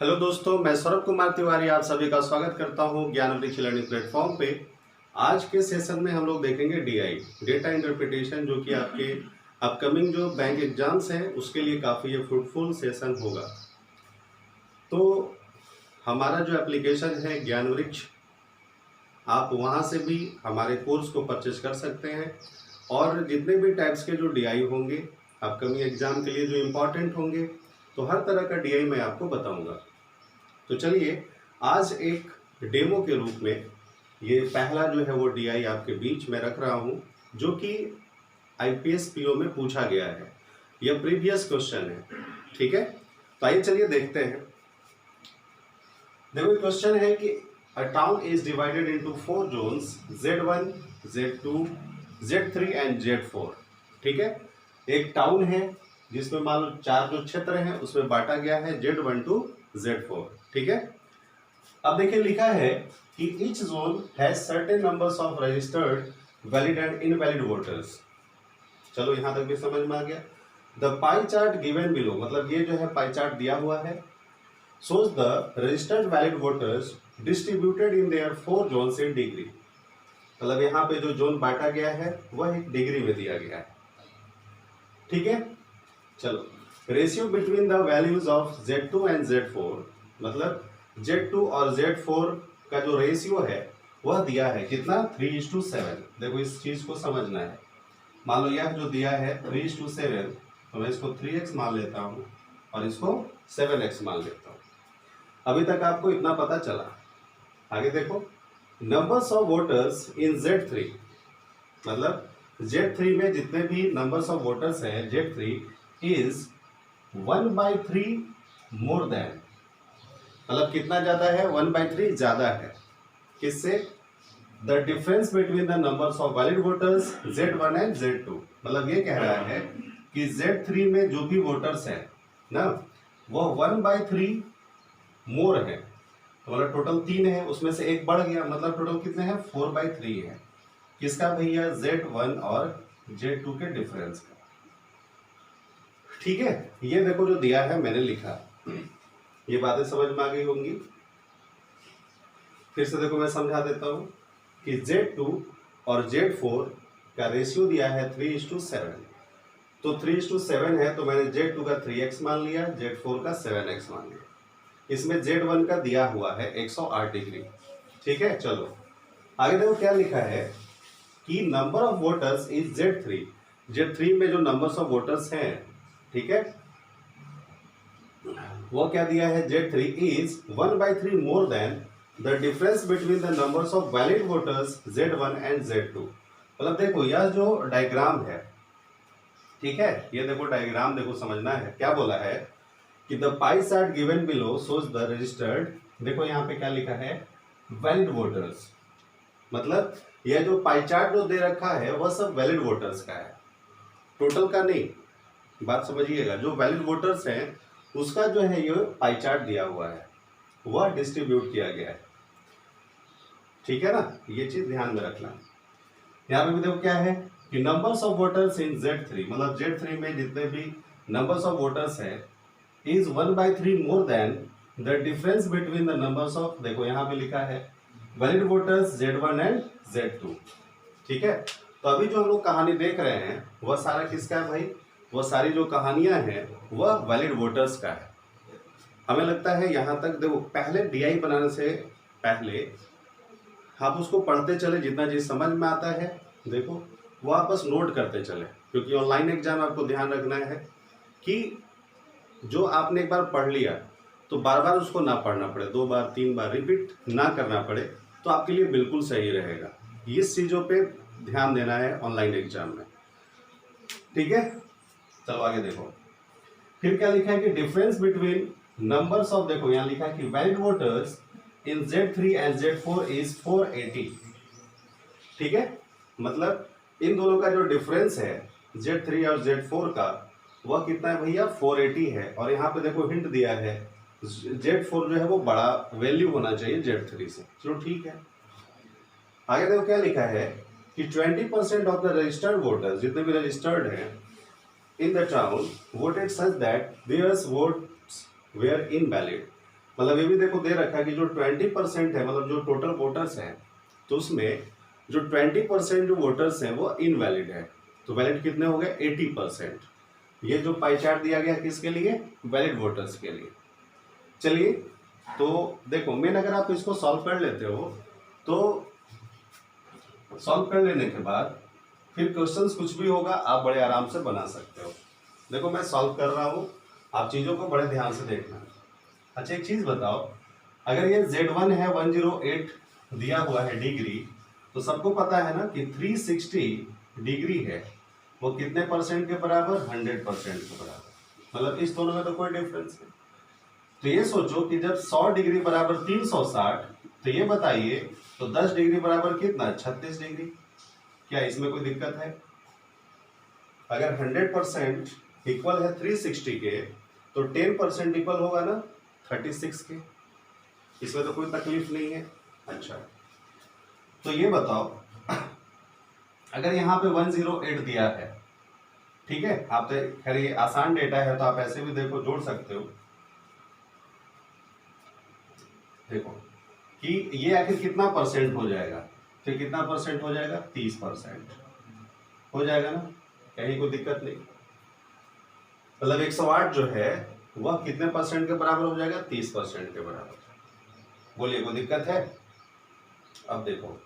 Hello दोस्तों, मैं सौरभ कुमार तिवारी आप सभी का स्वागत करता हूं ज्ञान वृक्ष लर्निंग प्लेटफॉर्म पे। आज के सेशन में हम लोग देखेंगे डीआई डेटा इंटरप्रिटेशन, जो कि आपके अपकमिंग जो बैंक एग्जाम्स हैं उसके लिए काफ़ी ये फ्रूटफुल सेशन होगा। तो हमारा जो एप्लीकेशन है ज्ञान वृक्ष, आप वहां से भी हमारे कोर्स को परचेज कर सकते हैं और जितने भी टाइप्स के जो डीआई होंगे अपकमिंग एग्जाम के लिए जो इम्पोर्टेंट होंगे, तो हर तरह का डीआई मैं आपको बताऊंगा। तो चलिए आज एक डेमो के रूप में ये पहला जो है वो डीआई आपके बीच में रख रहा हूँ, जो कि आईपीएस पीओ में पूछा गया है। यह प्रीवियस क्वेश्चन है, ठीक है। तो आइए चलिए देखते हैं। देखो क्वेश्चन है कि a town is divided into 4 zones Z1, Z2, Z3 and Z4। ठीक है, एक टाउन है जिसमें मान लो 4 जो क्षेत्र हैं उसमें बांटा गया है Z1 to Z4। ठीक है, अब देखिए लिखा है कि each zone has certain numbers of registered valid and invalid voters. चलो यहां तक भी समझ में आ गया। The pie chart given below, मतलब ये जो है पाई चार्ट दिया हुआ है, shows the registered valid voters distributed in their 4 zones in degree। मतलब यहाँ पे जो जोन बांटा गया है वह एक डिग्री में दिया गया है। ठीक है, चलो ratio between the values of Z2 and Z4, मतलब Z2 और Z4 का जो रेशियो है वह दिया है कितना, 3:7। देखो इस चीज को समझना है। मान लो यह जो दिया है 3:7, तो मैं इसको 3x मान लेता हूँ और इसको 7x मान लेता हूँ। अभी तक आपको इतना पता चला। आगे देखो, numbers of voters in Z3, मतलब Z3 में जितने भी नंबर्स ऑफ वोटर्स हैं Z3 इज 1/3 मोर देन, मतलब कितना ज्यादा है, 1/3 ज्यादा है। किससे? The difference between the numbers of valid voters Z1 and Z2। मतलब ये कह रहा है कि Z3 में जो भी वोटर्स हैं ना, वह 1/3 मोर है। तो मतलब टोटल 3 है, उसमें से एक बढ़ गया, मतलब टोटल कितने हैं, 4/3 है। किसका भैया, Z1 और Z2 के डिफरेंस का। ठीक है, ये देखो जो दिया है मैंने लिखा, ये बातें समझ में आ गई होंगी। फिर से देखो मैं समझा देता हूं कि Z2 और Z4 का रेशियो दिया है 3:7। तो 3:7 है, तो मैंने Z2 का 3x मान लिया, Z4 का 7x मान लिया। इसमें Z1 का दिया हुआ है 108 डिग्री। ठीक है, चलो आगे देखो क्या लिखा है कि number of voters is Z3। Z3 में जो नंबर्स ऑफ वोटर्स हैं, ठीक है, वो क्या दिया है, Z3 is 1/3 more than the difference between the numbers of valid voters Z1 and Z2। मतलब देखो यह जो डायग्राम है, ठीक है, ये देखो डायग्राम देखो समझना है। क्या बोला है कि the pie chart given below shows the registered, देखो यहाँ पे क्या लिखा है, वैलिड वोटर्स। मतलब यह जो पाई चार्ट जो दे रखा है वह सब वैलिड वोटर्स का है, टोटल का नहीं। बात समझिएगा, जो वैलिड वोटर्स हैं उसका जो है ये पाई चार्ट दिया हुआ है, वह डिस्ट्रीब्यूट किया गया है। ठीक है ना, ये चीज ध्यान में रखना। यहाँ पे भी देखो क्या है कि numbers of voters in Z3, मतलब Z3 में जितने भी नंबर्स ऑफ वोटर्स है is 1/3 more than the difference between the numbers of, देखो यहाँ पे लिखा है valid voters Z1 and Z2। ठीक है, तो अभी जो हम लोग कहानी देख रहे हैं वह सारा किसका है भाई, वह सारी जो कहानियां हैं वह वैलिड वोटर्स का है। हमें लगता है यहाँ तक देखो, पहले डीआई बनाने से पहले आप उसको पढ़ते चले, जितना चीज समझ में आता है देखो वो आप बस नोट करते चले, क्योंकि ऑनलाइन एग्जाम आपको ध्यान रखना है कि जो आपने एक बार पढ़ लिया तो बार बार उसको ना पढ़ना पड़े, 2 बार 3 बार रिपीट ना करना पड़े, तो आपके लिए बिल्कुल सही रहेगा। इस चीज़ों पे ध्यान देना है ऑनलाइन एग्जाम में। ठीक है, चलो आगे देखो। फिर क्या लिखा है कि डिफरेंस बिटवीन नंबर्स ऑफ, देखो यहाँ लिखा है कि valid voters in Z3 and Z4 is 480। ठीक है, मतलब इन दोनों का जो डिफरेंस है Z3 और Z4 का, वह कितना है भैया, 480 है। और यहाँ पे देखो हिंट दिया है Z4 जो है वो बड़ा वैल्यू होना चाहिए Z3 से। चलो ठीक है, आगे देखो क्या लिखा है कि 20% ऑफ द रजिस्टर्ड वोटर्स, जितने भी रजिस्टर्ड हैं in the town, voted such that theirs votes were invalid. मतलब ये भी देखो दे रखा है कि जो 20% है, मतलब जो टोटल वोटर्स हैं, तो उसमें जो 20% जो वोटर्स हैं वो इनवैलिड है। तो वैलिड कितने हो गए? 80%। ये जो पाई चार्ट दिया गया है किसके लिए? वैलिड वोटर्स के लिए। चलिए, तो देखो मेन अगर आप इसको सॉल्व कर लेते हो तो सॉल्व कर लेने के बाद फिर क्वेश्चंस कुछ भी होगा आप बड़े आराम से बना सकते हो। देखो मैं सॉल्व कर रहा हूँ, आप चीज़ों को बड़े ध्यान से देखना। अच्छा एक चीज़ बताओ, अगर ये Z1 है 108 दिया हुआ है डिग्री, तो सबको पता है ना कि 360 डिग्री है वो कितने परसेंट के बराबर? 100% के बराबर। मतलब इस दोनों में तो कोई डिफरेंस नहीं। तो ये सोचो कि जब 100 डिग्री बराबर 360, तो ये बताइए तो 10 डिग्री बराबर कितना? 36 डिग्री। क्या इसमें कोई दिक्कत है? अगर 100% इक्वल है 360 के, तो 10% इक्वल होगा ना 36 के। इसमें तो कोई तकलीफ नहीं है। अच्छा, तो ये बताओ, अगर यहाँ पे 108 दिया है, ठीक है, आप तो खैर ये आसान डेटा है तो आप ऐसे भी देखो जोड़ सकते हो। देखो कि ये आखिर कितना परसेंट हो जाएगा? फिर कितना परसेंट हो जाएगा? 30% हो जाएगा ना, कहीं कोई दिक्कत नहीं। मतलब 108 जो है वह कितने परसेंट के बराबर हो जाएगा? 30% के बराबर। बोलिए कोई दिक्कत है? अब देखो,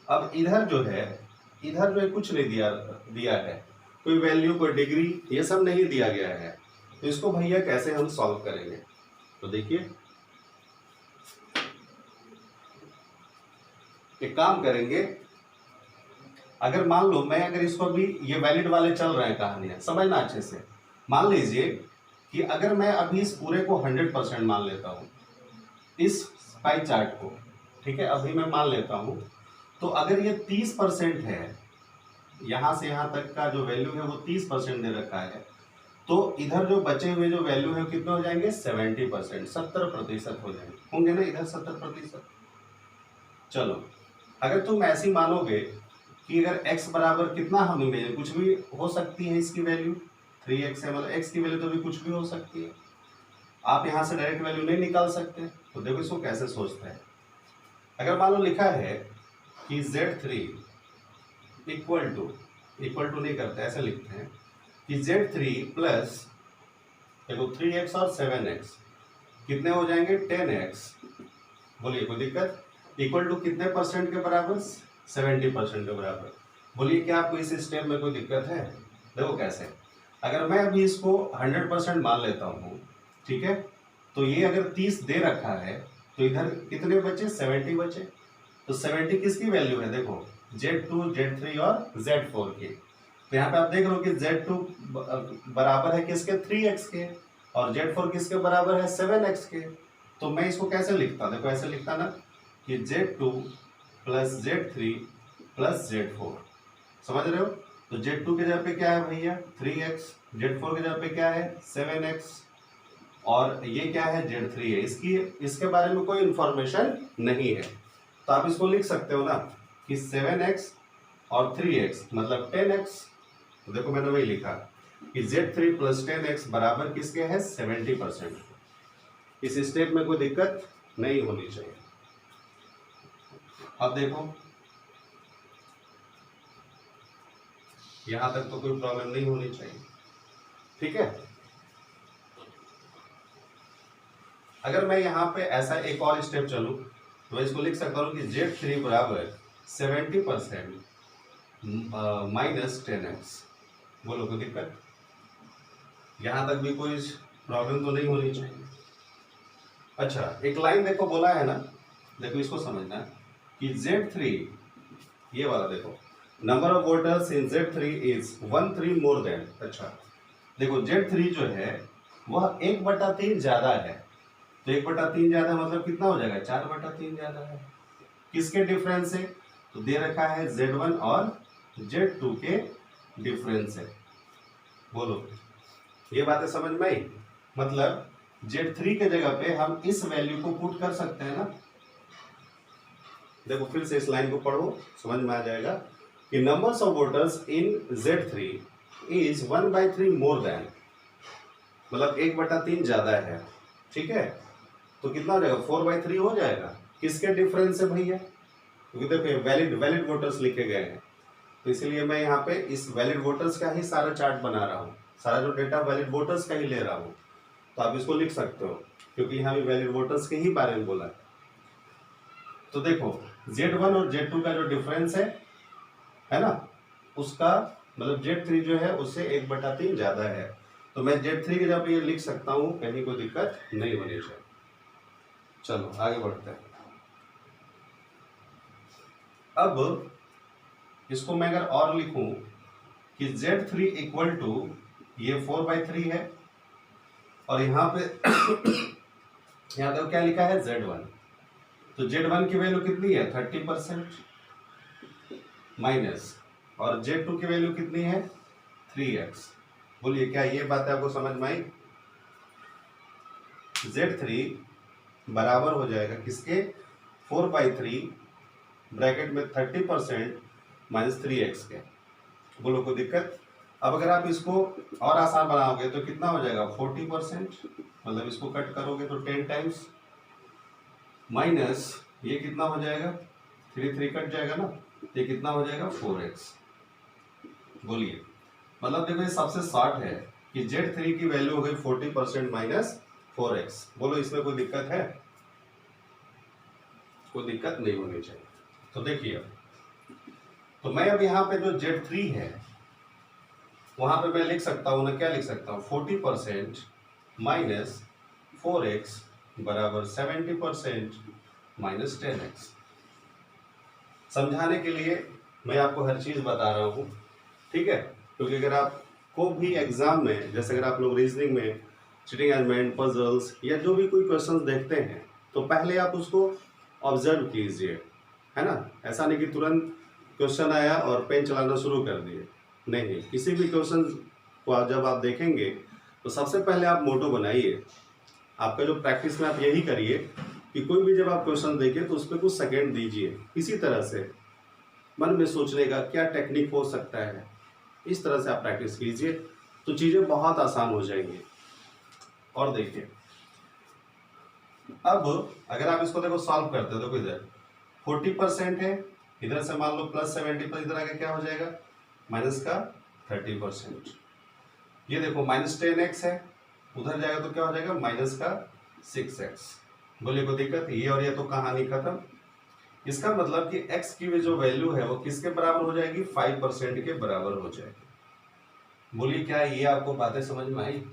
अब इधर जो है, इधर जो है कुछ नहीं दिया है, कोई वैल्यू कोई डिग्री ये सब नहीं दिया गया है। तो इसको भैया कैसे हम सॉल्व करेंगे? तो देखिए एक काम करेंगे, अगर मान लो मैं अगर इसको भी ये वैलिड वाले चल रहे हैं कहानियां, समझना अच्छे से। मान लीजिए कि अगर मैं अभी इस पूरे को 100% मान लेता हूं, इस पाई चार्ट को, ठीक है, अभी मैं मान लेता हूं, तो अगर ये 30% है, यहां से यहां तक का जो वैल्यू है वो 30% दे रखा है, तो इधर जो बचे हुए जो वैल्यू है कितने हो जाएंगे? 70%, 70% हो जाएंगे, होंगे ना इधर 70%। चलो, अगर तुम ऐसी मानोगे कि अगर x बराबर कितना, हम इमेजिन कुछ भी हो सकती है इसकी वैल्यू, 3x है, मतलब x की वैल्यू तो भी कुछ भी हो सकती है, आप यहां से डायरेक्ट वैल्यू नहीं निकाल सकते। तो देखो इसको कैसे सोचते हैं। अगर मान लो लिखा है कि Z3 इक्वल टू नहीं करते, ऐसे लिखते हैं कि Z3 प्लस देखो 3x और 7x कितने हो जाएंगे? 10x। बोलिए कोई दिक्कत? इक्वल टू कितने परसेंट के बराबर? 70% के बराबर। बोलिए क्या आपको इस स्टेप में कोई दिक्कत है? देखो कैसे, अगर मैं अभी इसको 100% मान लेता हूँ, ठीक है, तो ये अगर 30 दे रखा है तो इधर कितने बचे? 70 बचे। तो 70 किसकी वैल्यू है? देखो Z2, Z3 और Z4 की। तो यहाँ पे आप देख रहे हो कि Z2 बराबर है किसके? 3x के, और Z4 किसके बराबर है? 7x के। तो मैं इसको कैसे लिखता? देखो ऐसे लिखता ना कि Z2 plus Z3 plus Z4। समझ रहे हो? तो Z2 के जगह पे क्या है भैया? 3x, Z4 के जगह पे क्या है? 7x, और ये क्या है? Z3 है। इसके बारे में कोई इंफॉर्मेशन नहीं है, तो आप इसको लिख सकते हो ना कि 7x और 3x मतलब 10x। तो देखो मैंने वही लिखा कि Z3 प्लस 10x बराबर किसके है? 70%। इस स्टेप में कोई दिक्कत नहीं होनी चाहिए। अब देखो यहां तक तो कोई प्रॉब्लम नहीं होनी चाहिए, ठीक है। अगर मैं यहाँ पे ऐसा एक और स्टेप चलूं तो मैं इसको लिख सकता हूँ कि Z3 बराबर 70% माइनस 10x। बोलो कोई दिक्कत? यहां तक भी कोई प्रॉब्लम तो नहीं होनी चाहिए। अच्छा एक लाइन देखो बोला है ना, देखो इसको समझना कि Z3, ये वाला देखो, number of voters in Z3 is 1/3 more than. अच्छा देखो Z3 जो है वह 1/3 ज्यादा है, तो 1/3 ज्यादा मतलब कितना हो जाएगा? 4/3 ज्यादा है। किसके डिफरेंस से? तो दे रखा है Z1 और Z2 के डिफरेंस है। बोलो ये बातें समझ में आई? मतलब Z3 के जगह पे हम इस वैल्यू को पुट कर सकते हैं ना। देखो फिर से इस लाइन को पढ़ो, समझ में आ जाएगा कि numbers of voters in Z3 is 1/3 more than मतलब 1/3 ज्यादा है, ठीक है, तो कितना हो जाएगा 4/3 हो जाएगा। किसके डिफरेंस है भैया, क्योंकि देखो वैलिड वैलिड वोटर्स लिखे गए हैं, तो इसलिए मैं यहाँ पे इस वैलिड वोटर्स का ही सारा चार्ट बना रहा हूँ, सारा जो डेटा वैलिड वोटर्स का ही ले रहा हूँ, तो आप इसको लिख सकते हो क्योंकि यहाँ भी वैलिड वोटर्स के ही बारे में बोला है। तो देखो Z1 और Z2 का जो डिफरेंस है ना, उसका मतलब Z3 जो है उससे 1/3 ज्यादा है, तो मैं Z3 की जगह पे ये लिख सकता हूँ, कहीं कोई दिक्कत नहीं होनी चाहिए। चलो आगे बढ़ते हैं। अब इसको मैं अगर और लिखूं कि Z3 इक्वल टू ये 4/3 है, और यहाँ पे यहाँ पे क्या लिखा है Z1, तो Z1 की वैल्यू कितनी है 30% माइनस, और Z2 की वैल्यू कितनी है 3x। बोलिए क्या ये बात आपको समझ में आई। Z3 बराबर हो जाएगा किसके 4/3 ब्रैकेट में 30% माइनस 3x के। बोलो कोई दिक्कत। अब अगर आप इसको और आसान बनाओगे तो कितना हो जाएगा 40%, मतलब इसको कट करोगे तो 10 टाइम्स, माइनस ये कितना हो जाएगा 3 कट जाएगा ना, ये कितना हो जाएगा 4x। बोलिए मतलब देखो ये सबसे शॉर्ट है कि Z3 की वैल्यू हो गई 40% माइनस 4x। बोलो इसमें कोई दिक्कत है, कोई दिक्कत नहीं होनी चाहिए। तो देखिए तो मैं अब यहाँ पे जो Z3 है वहां पे मैं लिख सकता हूँ ना, क्या लिख सकता हूँ 40% माइनस 4x बराबर 70% माइनस 10x। समझाने के लिए मैं आपको हर चीज बता रहा हूँ, ठीक है, क्योंकि अगर आपको भी एग्जाम में जैसे अगर आप लोग रीजनिंग में चीटिंग एलिमेंट पजल्स या जो भी कोई क्वेश्चंस देखते हैं तो पहले आप उसको ऑब्जर्व कीजिए, है ना। ऐसा नहीं कि तुरंत क्वेश्चन आया और पेन चलाना शुरू कर दिए, नहीं, किसी भी क्वेश्चन को जब आप देखेंगे तो सबसे पहले आप मोटो बनाइए। आपका जो प्रैक्टिस में आप यही करिए कि कोई भी जब आप क्वेश्चन देखिए तो उस पर कुछ सेकेंड दीजिए, इसी तरह से मन में सोचने का क्या टेक्निक हो सकता है, इस तरह से आप प्रैक्टिस कीजिए तो चीज़ें बहुत आसान हो जाएंगी। और देखिए अब अगर आप इसको देखो सॉल्व करते हो तो इधर 40% है, इधर से मान लो प्लस 70 पर इधर आके क्या हो जाएगा माइनस का 30%। ये देखो माइनस 10x है, उधर जाएगा तो क्या हो जाएगा माइनस का 6x। बोलिए कोई दिक्कत, ये और ये तो कहानी खत्म। इसका मतलब कि x की जो वैल्यू है वो किसके बराबर हो जाएगी 5% के बराबर हो जाएगी। बोलिए क्या ये आपको बातें समझ में आई।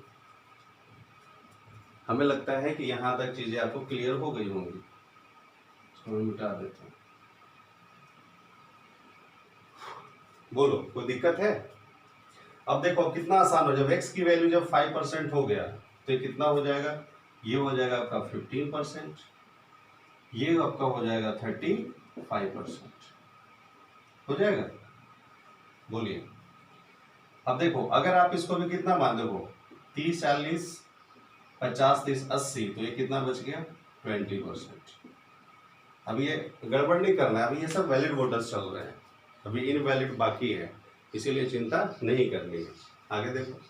हमें लगता है कि यहां तक चीजें आपको क्लियर हो गई होंगी। इसको मैं मिटा देता हूं। बोलो कोई दिक्कत है। अब देखो कितना आसान हो, जब x की वैल्यू जब 5% हो गया तो ये कितना हो जाएगा, ये हो जाएगा आपका 15%, ये आपका हो जाएगा 35% हो जाएगा। बोलिए अब देखो अगर आप इसको भी कितना मान दो 30 40 50 30 80, तो ये कितना बच गया 20%। अब ये गड़बड़ नहीं करना है, अभी ये सब वैलिड वोटर्स चल रहे हैं, अभी इनवैलिड बाकी है, इसीलिए चिंता नहीं करनी है। आगे देखो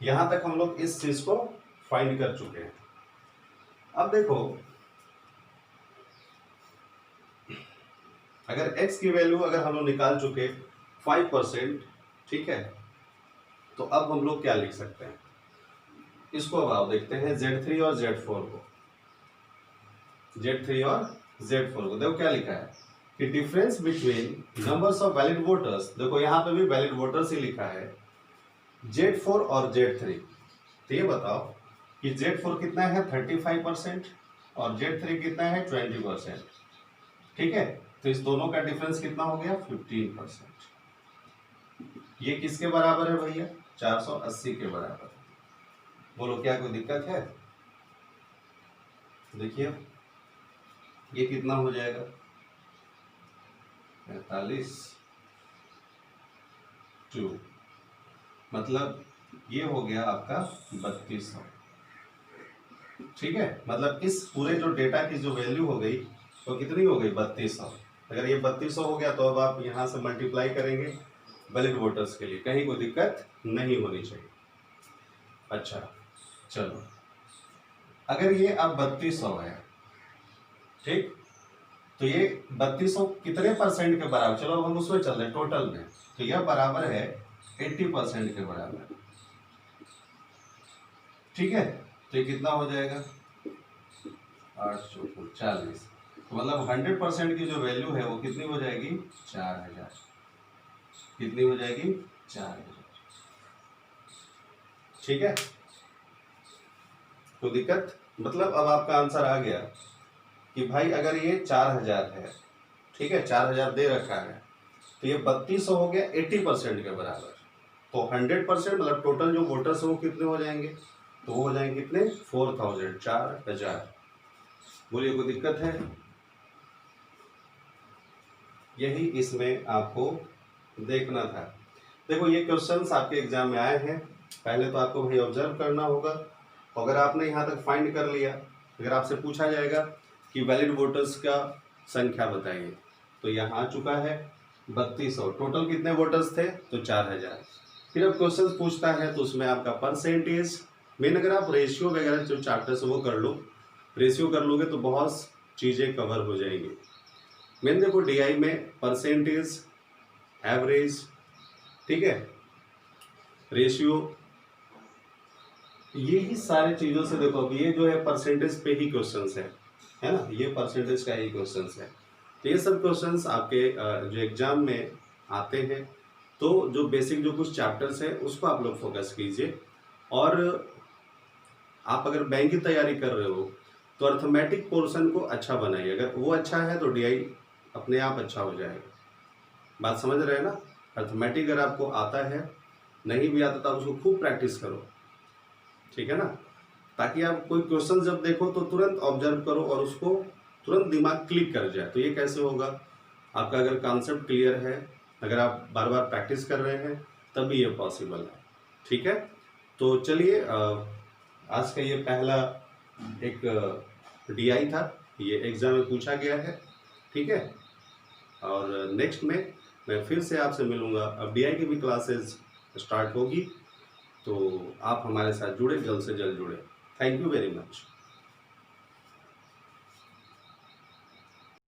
यहां तक हम लोग इस चीज को फाइंड कर चुके हैं। अब देखो अगर x की वैल्यू अगर हम लोग निकाल चुके 5%, ठीक है, तो अब हम लोग क्या लिख सकते हैं इसको। अब आप देखते हैं Z3 और Z4 को, Z3 और Z4 को देखो क्या लिखा है कि difference between numbers of valid voters. देखो यहाँ पे भी वैलिड वोटर्स ही लिखा है Z4 और Z3। तो ये बताओ कि Z4 कितना है 35% और Z3 कितना है 20%, ठीक है, तो इस दोनों का डिफरेंस कितना हो गया 15%। ये किसके बराबर है भैया 480 के बराबर। बोलो क्या कोई दिक्कत है। देखिए ये कितना हो जाएगा 45 2, मतलब ये हो गया आपका 3200, ठीक है। मतलब इस पूरे जो डेटा की जो वैल्यू हो गई तो कितनी हो गई 3200। अगर ये 3200 हो गया तो अब आप यहां से मल्टीप्लाई करेंगे वैलिड वोटर्स के लिए, कहीं कोई दिक्कत नहीं होनी चाहिए। अच्छा चलो, अगर ये अब 3200 है, ठीक, तो ये 3200 कितने परसेंट के बराबर, चलो अब हम उसमें चल रहे हैं टोटल में, तो यह बराबर है 80% के बराबर, ठीक है। तो ये कितना हो जाएगा 840, तो मतलब 100% की जो वैल्यू है वो कितनी हो जाएगी 4000, कितनी हो जाएगी 4000, ठीक है। तो दिक्कत मतलब अब आपका आंसर आ गया कि भाई अगर ये 4000 है, ठीक है, 4000 दे रखा है, तो ये 3200 हो गया 80% के बराबर, तो 100% मतलब टोटल जो वोटर्स है वो कितने हो जाएंगे, तो वो हो जाएंगे कितने 4000, 4000। बोलिए कोई दिक्कत है? यही इसमें आपको देखना था। देखो ये क्वेश्चंस आपके एग्जाम में आए हैं, पहले तो आपको भाई ऑब्जर्व करना होगा। अगर आपने यहाँ तक फाइंड कर लिया, अगर आपसे पूछा जाएगा कि वैलिड वोटर्स का संख्या बताइए, तो यहाँ आ चुका है 3200, टोटल कितने वोटर्स थे तो 4000। फिर अब क्वेश्चन पूछता है तो उसमें आपका परसेंटेज, मेन अगर आप रेशियो वगैरह जो चैप्टर्स वो कर लो, रेशियो कर लोगे तो बहुत चीज़ें कवर हो जाएंगी। मैंने देखो डीआई में परसेंटेज, एवरेज, ठीक है, रेशियो, ये ही सारी चीज़ों से देखो, अब ये जो है परसेंटेज पे ही क्वेश्चंस है ना, ये परसेंटेज का ही क्वेश्चंस है। तो ये सब क्वेश्चंस आपके जो एग्जाम में आते हैं, तो जो बेसिक जो कुछ चैप्टर्स है उसको आप लोग फोकस कीजिए। और आप अगर बैंक की तैयारी कर रहे हो तो अर्थमेटिक पोर्शन को अच्छा बनाइए, अगर वो अच्छा है तो डीआई अपने आप अच्छा हो जाएगा। बात समझ रहे हैं ना? अर्थमेटिक अगर आपको आता है, नहीं भी आता तो आप उसको खूब प्रैक्टिस करो, ठीक है ना, ताकि आप कोई क्वेश्चन जब देखो तो तुरंत ऑब्जर्व करो और उसको तुरंत दिमाग क्लिक कर जाए। तो ये कैसे होगा, आपका अगर कॉन्सेप्ट क्लियर है, अगर आप बार बार प्रैक्टिस कर रहे हैं, तभी ये पॉसिबल है, ठीक है। तो चलिए आज का ये पहला एक डीआई था, ये एग्जाम में पूछा गया है, ठीक है। और नेक्स्ट में मैं फिर से आपसे मिलूँगा, अब डीआई की भी क्लासेस स्टार्ट होगी, तो आप हमारे साथ जुड़े, जल्द से जल्द जुड़े। Thank you very much.